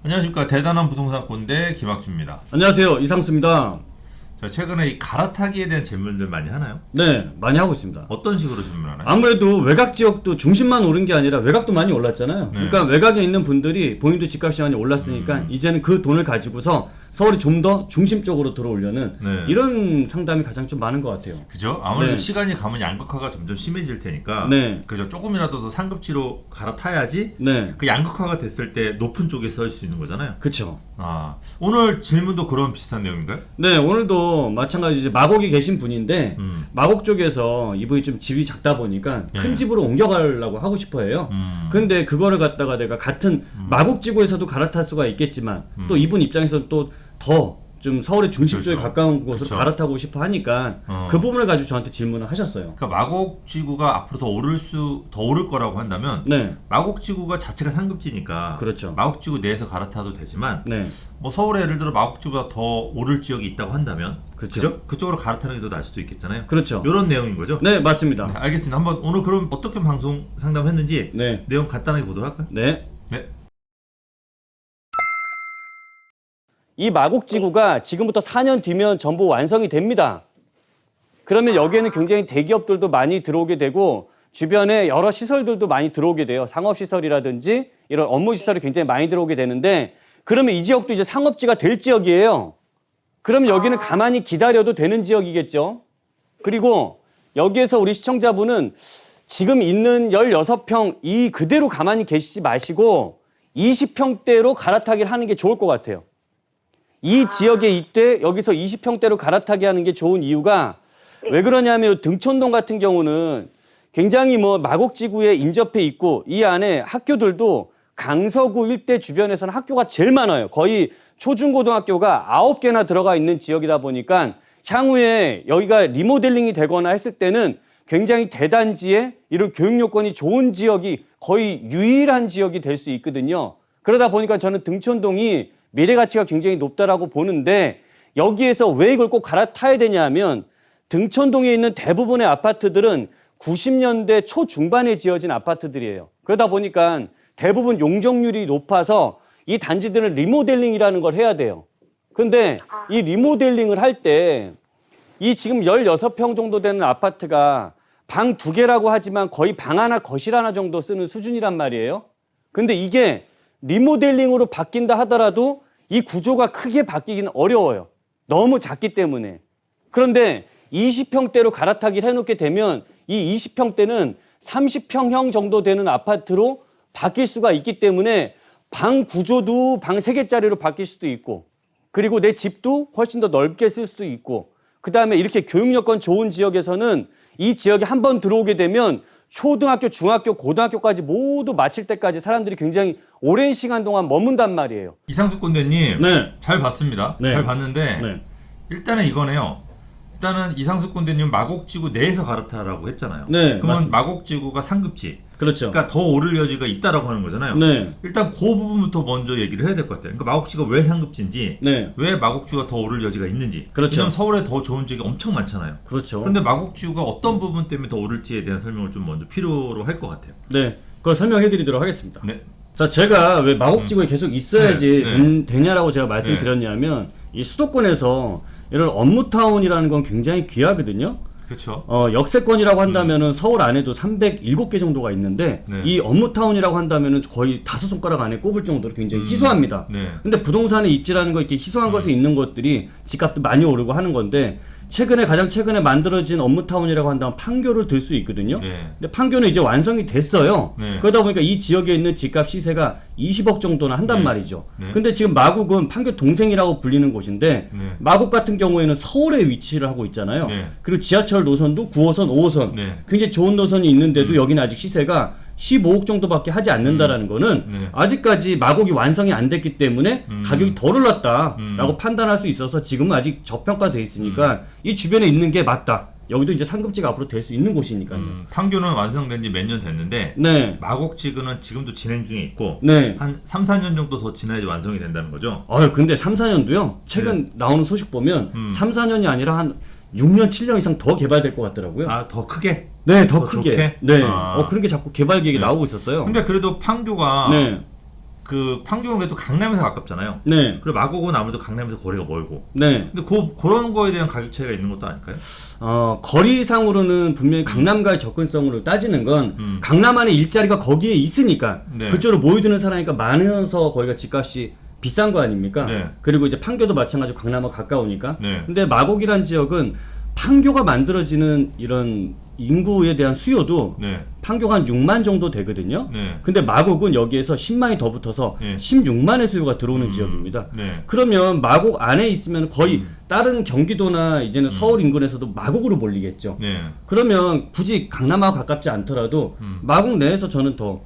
안녕하십니까. 대단한 부동산 꼰대 김학주입니다. 안녕하세요. 이상수입니다. 자, 최근에 이 갈아타기에 대한 질문들 많이 하나요? 네, 많이 하고 있습니다. 어떤 식으로 질문하나요? 아무래도 외곽 지역도 중심만 오른 게 아니라 외곽도 많이 올랐잖아요. 네. 그러니까 외곽에 있는 분들이 본인도 집값이 많이 올랐으니까 이제는 그 돈을 가지고서 서울이 좀 더 중심 쪽으로 들어오려는 네. 이런 상담이 가장 좀 많은 것 같아요. 그죠? 아무래도 네. 시간이 가면 양극화가 점점 심해질 테니까 네. 그죠? 조금이라도 더 상급지로 갈아타야지 네, 그 양극화가 됐을 때 높은 쪽에 서 있을 수 있는 거잖아요. 그쵸. 아, 오늘 질문도 그런 비슷한 내용인가요? 네, 오늘도 마찬가지 이제 마곡이 계신 분인데 마곡 쪽에서 이분이 좀 집이 작다 보니까 네. 큰 집으로 옮겨가려고 하고 싶어해요. 근데 그거를 갖다가 내가 같은 마곡 지구에서도 갈아탈 수가 있겠지만 또 이분 입장에서는 또 더 좀 서울의 중심 쪽에 그렇죠. 가까운 곳으로 그렇죠. 갈아타고 싶어 하니까 그 부분을 가지고 저한테 질문을 하셨어요. 그러니까 마곡지구가 앞으로 더 오를 거라고 한다면 네, 마곡지구가 자체가 상급지니까 그렇죠. 마곡지구 내에서 갈아타도 되지만 네, 뭐 서울에 예를 들어 마곡지구보다 더 오를 지역이 있다고 한다면 그렇죠. 그죠? 그쪽으로 갈아타는 게 더 나을 수도 있겠잖아요. 그렇죠. 이런 내용인 거죠? 네, 맞습니다. 네, 알겠습니다. 한번 오늘 그럼 어떻게 방송 상담했는지 네, 내용 간단하게 보도록 할까요? 네. 네. 이 마곡지구가 지금부터 4년 뒤면 전부 완성이 됩니다. 그러면 여기에는 굉장히 대기업들도 많이 들어오게 되고 주변에 여러 시설들도 많이 들어오게 돼요. 상업시설이라든지 이런 업무시설이 굉장히 많이 들어오게 되는데 그러면 이 지역도 이제 상업지가 될 지역이에요. 그럼 여기는 가만히 기다려도 되는 지역이겠죠. 그리고 여기에서 우리 시청자분은 지금 있는 16평 이 그대로 가만히 계시지 마시고 20평대로 갈아타기를 하는 게 좋을 것 같아요. 이 지역에 이때 여기서 20평대로 갈아타기 하는 게 좋은 이유가 왜 그러냐면 등촌동 같은 경우는 굉장히 뭐 마곡지구에 인접해 있고 이 안에 학교들도 강서구 일대 주변에서는 학교가 제일 많아요. 거의 초중고등학교가 9개나 들어가 있는 지역이다 보니까 향후에 여기가 리모델링이 되거나 했을 때는 굉장히 대단지에 이런 교육 요건이 좋은 지역이 거의 유일한 지역이 될 수 있거든요. 그러다 보니까 저는 등촌동이 미래 가치가 굉장히 높다라고 보는데 여기에서 왜 이걸 꼭 갈아타야 되냐면 등촌동에 있는 대부분의 아파트들은 90년대 초중반에 지어진 아파트들이에요. 그러다 보니까 대부분 용적률이 높아서 이 단지들은 리모델링이라는 걸 해야 돼요. 근데 이 리모델링을 할 때 이 지금 16평 정도 되는 아파트가 방 2개라고 하지만 거의 방 하나 거실 하나 정도 쓰는 수준이란 말이에요. 근데 이게 리모델링으로 바뀐다 하더라도 이 구조가 크게 바뀌기는 어려워요. 너무 작기 때문에. 그런데 20평대로 갈아타기를 해놓게 되면 이 20평대는 30평형 정도 되는 아파트로 바뀔 수가 있기 때문에 방 구조도 방 3개짜리로 바뀔 수도 있고 그리고 내 집도 훨씬 더 넓게 쓸 수도 있고 그 다음에 이렇게 교육 여건 좋은 지역에서는 이 지역에 한번 들어오게 되면 초등학교, 중학교, 고등학교까지 모두 마칠 때까지 사람들이 굉장히 오랜 시간 동안 머문단 말이에요. 이상수 꼰대님 네. 잘 봤습니다. 네. 잘 봤는데 네. 일단은 이거네요. 일단은 이상수 꼰대님 마곡지구 내에서 갈아타라고 했잖아요. 네, 그러면 맞습니다. 마곡지구가 상급지 그렇죠. 그러니까 더 오를 여지가 있다라고 하는 거잖아요. 네. 일단 그 부분부터 먼저 얘기를 해야 될 것 같아요. 그러니까 마곡지구가 왜 상급지인지, 네. 왜 마곡지구가 더 오를 여지가 있는지. 그렇죠. 왜냐면 서울에 더 좋은 지역이 엄청 많잖아요. 그렇죠. 그런데 마곡지구가 어떤 부분 때문에 더 오를지에 대한 설명을 좀 먼저 필요로 할 것 같아요. 네. 그걸 설명해 드리도록 하겠습니다. 네. 자, 제가 왜 마곡지구에 계속 있어야지 네. 되냐라고 제가 말씀드렸냐면 이 수도권에서 이런 업무타운이라는 건 굉장히 귀하거든요. 그렇죠. 역세권이라고 한다면은 서울 안에도 307개 정도가 있는데 네. 이 업무타운이라고 한다면은 거의 5손가락 안에 꼽을 정도로 굉장히 희소합니다. 네. 근데 부동산의 입지라는 거 이렇게 희소한 것에 있는 것들이 집값도 많이 오르고 하는 건데 가장 최근에 만들어진 업무타운이라고 한다면 판교를 들 수 있거든요. 네. 근데 판교는 이제 완성이 됐어요. 네. 그러다 보니까 이 지역에 있는 집값 시세가 20억 정도나 한단 네. 말이죠. 네. 근데 지금 마곡은 판교 동생이라고 불리는 곳인데 네. 마곡 같은 경우에는 서울에 위치를 하고 있잖아요. 네. 그리고 지하철 노선도 9호선, 5호선 네. 굉장히 좋은 노선이 있는데도 여기는 아직 시세가 15억 정도밖에 하지 않는다라는 거는 네. 아직까지 마곡이 완성이 안 됐기 때문에 가격이 덜 올랐다라고 판단할 수 있어서 지금은 아직 저평가돼 있으니까 이 주변에 있는 게 맞다. 여기도 이제 상급지가 앞으로 될 수 있는 곳이니까요. 판교는 완성된 지 몇 년 됐는데 네. 마곡지구는 지금도 진행 중에 있고 네. 한 3, 4년 정도 더 지나야지 완성이 된다는 거죠. 근데 3, 4년도요. 최근 나오는 소식 보면 3, 4년이 아니라 한 6년, 7년 이상 더 개발될 것 같더라고요. 아, 더 크게? 네, 더 더 크게. 좋게? 네. 아. 그런 게 자꾸 개발 계획이 네. 나오고 있었어요. 근데 그래도 판교가 네. 그 판교는 그래도 강남에서 가깝잖아요. 네. 그리고 마곡은 아무래도 강남에서 거리가 멀고. 네. 근데 그런 거에 대한 가격 차이가 있는 것도 아닐까요? 거리상으로는 분명히 강남과의 접근성으로 따지는 건 강남 안에 일자리가 거기에 있으니까 네. 그쪽으로 모이드는 사람이니까 많아서 거기가 집값이 비싼 거 아닙니까? 네. 그리고 이제 판교도 마찬가지로 강남과 가까우니까. 네. 근데 마곡이란 지역은 판교가 만들어지는 이런 인구에 대한 수요도 네. 판교가 한 6만 정도 되거든요. 네. 근데 마곡은 여기에서 10만이 더 붙어서 네. 16만의 수요가 들어오는 지역입니다. 네. 그러면 마곡 안에 있으면 거의 다른 경기도나 이제는 서울 인근에서도 마곡으로 몰리겠죠. 네. 그러면 굳이 강남하고 가깝지 않더라도 마곡 내에서 저는 더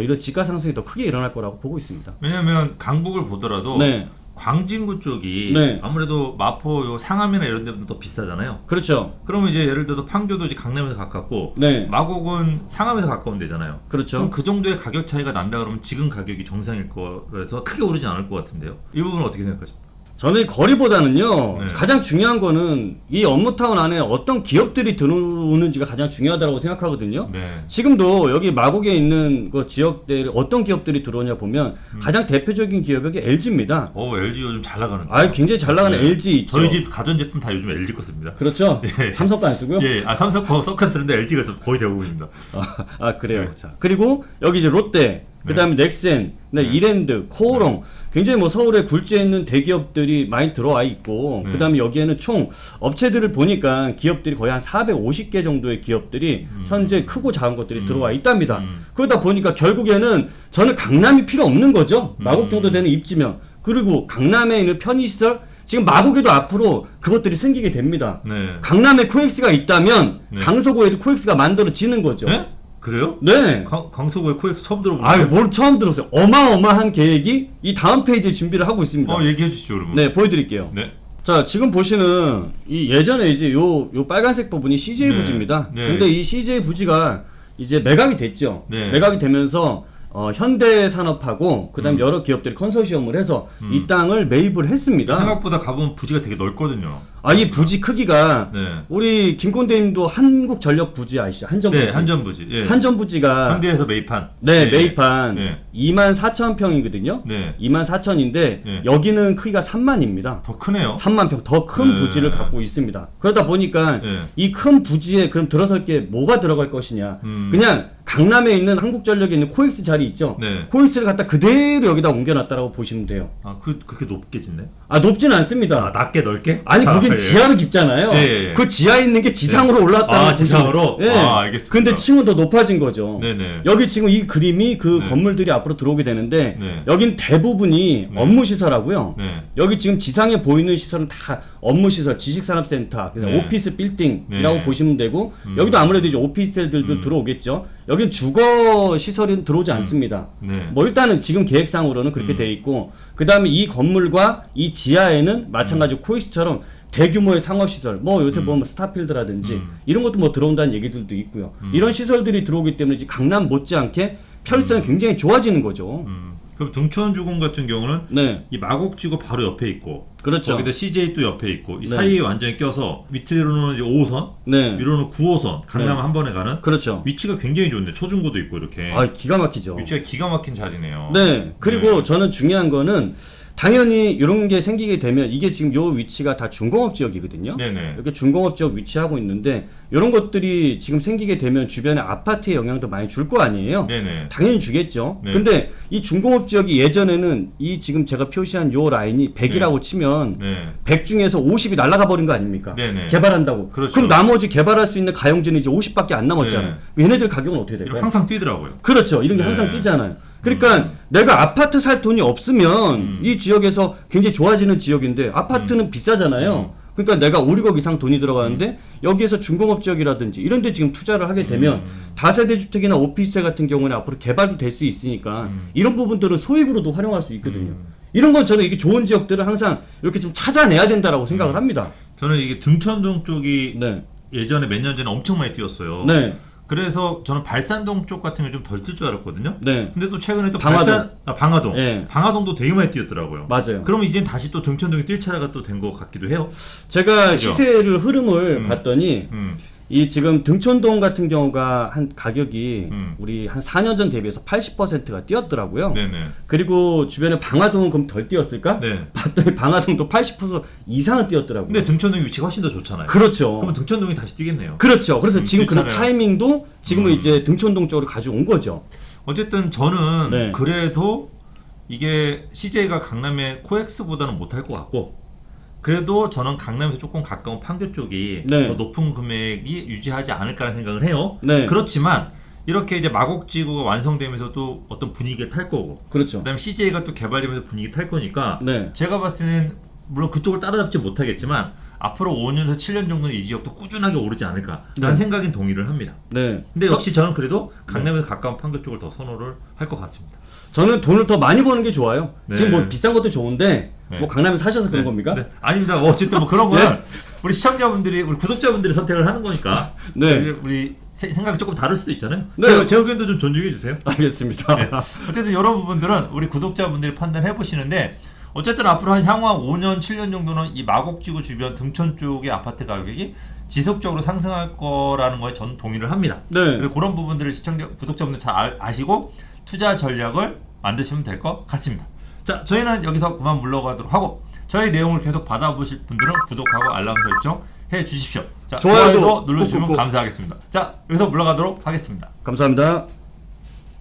이런 집가 상승이 더 크게 일어날 거라고 보고 있습니다. 왜냐면 강북을 보더라도 네. 광진구 쪽이 네. 아무래도 마포 요 상암이나 이런 데보다 더 비싸잖아요. 그렇죠. 그러면 이제 예를 들어서 판교도 이제 강남에서 가깝고 네. 마곡은 상암에서 가까운 데잖아요. 그렇죠. 그럼 그 정도의 가격 차이가 난다 그러면 지금 가격이 정상일 거라서 크게 오르지 않을 것 같은데요. 이 부분은 어떻게 생각하십니까? 저는 거리보다는요, 네. 가장 중요한 거는 이 업무타운 안에 어떤 기업들이 들어오는지가 가장 중요하다고 생각하거든요. 네. 지금도 여기 마곡에 있는 그 지역들 어떤 기업들이 들어오냐 보면 가장 대표적인 기업이 LG입니다. LG 요즘 잘 나가는데. 굉장히 잘 나가는 네. LG 있죠. 저희 집 가전제품 다 요즘 LG 거 씁니다. 그렇죠. 예. 삼성 거 안 쓰고요. 예, 삼성 거 썩한 쓰는데 LG가 거의 대부분입니다. 그래요. 네. 자, 그리고 여기 이제 롯데, 그다음에 넥센, 이랜드, 코오롱, 굉장히 뭐 서울에 굴지에 있는 대기업들이 많이 들어와 있고, 네. 그다음에 여기에는 총 업체들을 보니까 기업들이 거의 한 450개 정도의 기업들이 현재 크고 작은 것들이 들어와 있답니다. 그러다 보니까 결국에는 저는 강남이 필요 없는 거죠. 마곡 정도 되는 입지면. 그리고 강남에 있는 편의시설, 지금 마곡에도 앞으로 그것들이 생기게 됩니다. 네. 강남에 코엑스가 있다면 네. 강서구에도 코엑스가 만들어지는 거죠. 네? 그래요? 네. 강서구에 코엑스 처음 들어보는데. 뭘 처음 들었어요. 어마어마한 계획이 이 다음 페이지에 준비를 하고 있습니다. 얘기해 주시죠, 그러면. 네, 보여드릴게요. 네. 자, 지금 보시는 이 예전에 이제 요 빨간색 부분이 CJ 네. 부지입니다. 네. 근데 이 CJ 부지가 이제 매각이 됐죠. 네. 매각이 되면서 현대산업하고 그다음 여러 기업들이 컨소시엄을 해서 이 땅을 매입을 했습니다. 생각보다 가보면 부지가 되게 넓거든요. 이 부지 크기가 네. 우리 김꼰대님도 한국전력 부지 아시죠? 한전부지. 네, 한전부지. 예. 한전부지가 현대에서 매입한. 매입한 네. 24,000평이거든요. 네. 24,000인데 네. 여기는 크기가 3만입니다. 더 크네요. 3만 평 더 큰 네. 부지를 갖고 있습니다. 그러다 보니까 네. 이 큰 부지에 그럼 들어설 게 뭐가 들어갈 것이냐. 그냥 강남에 있는 한국전력에 있는 코엑스 자리 있죠. 네. 코엑스를 갖다 그대로 여기다 옮겨놨다라고 보시면 돼요. 그렇게 높게 짓네? 높진 않습니다. 낮게 넓게? 아니 거긴 예. 지하로 깊잖아요. 예. 그 지하에 있는 게 지상으로 올라왔다는 지상으로? 예. 알겠습니다. 근데 층은 더 높아진 거죠. 네네. 여기 지금 이 그림이 그 네. 건물들이 앞으로 들어오게 되는데 네. 여긴 대부분이 네. 업무 시설하고요. 네. 여기 지금 지상에 보이는 시설은 다 업무 시설, 지식산업센터, 그래서 네. 오피스 빌딩이라고 네. 보시면 되고 여기도 아무래도 이제 오피스텔들도 들어오겠죠. 여긴 주거 시설은 들어오지 않습니다. 네. 뭐 일단은 지금 계획상으로는 그렇게 돼 있고 그다음에 이 건물과 이 지하에는 마찬가지로 코엑스처럼 대규모의 상업시설, 뭐 요새 보면 스타필드라든지 이런 것도 뭐 들어온다는 얘기들도 있고요. 이런 시설들이 들어오기 때문에 이제 강남 못지않게 편의성이 굉장히 좋아지는 거죠. 그럼 등촌주공 같은 경우는 네, 이 마곡지구 바로 옆에 있고 그렇죠. 거기다 CJ 또 옆에 있고 이 네. 사이에 완전히 껴서 밑으로는 이제 5호선, 네, 위로는 9호선, 강남 네. 한 번에 가는 그렇죠. 위치가 굉장히 좋네. 초중고도 있고 이렇게. 기가 막히죠. 위치가 기가 막힌 자리네요. 네, 그리고 네. 저는 중요한 거는 당연히 이런 게 생기게 되면 이게 지금 요 위치가 다 중공업 지역이거든요. 네네. 이렇게 중공업 지역 위치하고 있는데 이런 것들이 지금 생기게 되면 주변에 아파트에 영향도 많이 줄 거 아니에요. 네네. 당연히 주겠죠. 네. 근데 이 중공업 지역이 예전에는 이 지금 제가 표시한 요 라인이 100이라고 치면 네. 100 중에서 50이 날아가 버린 거 아닙니까? 네네. 개발한다고. 그렇죠. 그럼 나머지 개발할 수 있는 가용지는 이제 50밖에 안 남았잖아요. 얘네들 가격은 어떻게 될까요? 이렇게 항상 뛰더라고요. 그렇죠. 이런 게 네. 항상 뛰잖아요. 그러니까 내가 아파트 살 돈이 없으면 이 지역에서 굉장히 좋아지는 지역인데 아파트는 비싸잖아요. 그러니까 내가 5, 6억 이상 돈이 들어가는데 여기에서 중공업 지역이라든지 이런 데 지금 투자를 하게 되면 다세대 주택이나 오피스텔 같은 경우는 앞으로 개발도 될 수 있으니까 이런 부분들은 소액으로도 활용할 수 있거든요. 이런 건 저는 이게 좋은 지역들을 항상 이렇게 좀 찾아내야 된다라고 생각을 합니다. 저는 이게 등촌동 쪽이 네. 예전에 몇 년 전에 엄청 많이 뛰었어요. 네. 그래서 저는 발산동 쪽 같은 게 좀 덜 뛸 줄 알았거든요. 네. 근데 또 최근에 또 방화동. 방화동. 네. 방화동도 되게 많이 뛰었더라고요. 맞아요. 그러면 이젠 다시 또 등촌동이 뛸 차례가 또 된 것 같기도 해요. 제가 그죠? 시세를 흐름을 봤더니 이 지금 등촌동 같은 경우가 한 가격이 음. 우리 한 4년 전 대비해서 80%가 뛰었더라고요. 네네. 그리고 주변에 방화동은 그럼 덜 뛰었을까? 네. 봤더니 방화동도 80% 이상은 뛰었더라고요. 근데 등촌동 위치가 훨씬 더 좋잖아요. 그렇죠. 그러면 등촌동이 다시 뛰겠네요. 그렇죠. 그래서 지금 그런 그렇잖아요. 타이밍도 지금은 이제 등촌동 쪽으로 가져온 거죠. 어쨌든 저는 네. 그래도 이게 CJ가 강남의 코엑스보다는 못할 것 같고, 그래도 저는 강남에서 조금 가까운 판교 쪽이 네. 더 높은 금액이 유지하지 않을까라는 생각을 해요. 네. 그렇지만 이렇게 이제 마곡지구가 완성되면서도 어떤 분위기를 탈 거고, 그렇죠. 그다음에 CJ가 또 개발되면서 분위기 탈 거니까 네. 제가 봤을 때는 물론 그쪽을 따라잡지 못하겠지만 앞으로 5년에서 7년 정도는 이 지역도 꾸준하게 오르지 않을까라는 네. 생각엔 동의를 합니다. 네. 근데 역시 저는 그래도 강남에서 가까운 판교 쪽을 더 선호를 할 것 같습니다. 저는 돈을 더 많이 버는 게 좋아요. 네. 지금 뭐 비싼 것도 좋은데 네. 뭐 강남에 사셔서 그런 네, 겁니까? 네. 아닙니다. 뭐 어쨌든 뭐 그런 거는 네. 우리 시청자분들이, 우리 구독자분들이 선택을 하는 거니까. 네. 우리 생각이 조금 다를 수도 있잖아요. 네. 제 의견도 좀 존중해 주세요. 알겠습니다. 네. 어쨌든 이런 부분들은 우리 구독자분들이 판단해 보시는데, 어쨌든 앞으로 한 향후 5년, 7년 정도는 이 마곡지구 주변 등촌 쪽의 아파트 가격이 지속적으로 상승할 거라는 거에 저는 동의를 합니다. 네. 그래서 그런 부분들을 시청자, 구독자분들 잘 아시고 투자 전략을 만드시면 될 것 같습니다. 자, 저희는 여기서 그만 물러가도록 하고, 저희 내용을 계속 받아보실 분들은 구독하고 알람 설정 해 주십시오. 자, 좋아요도 좋아요도 눌러주시면 꾹꾹꾹. 감사하겠습니다. 자, 여기서 물러가도록 하겠습니다. 감사합니다.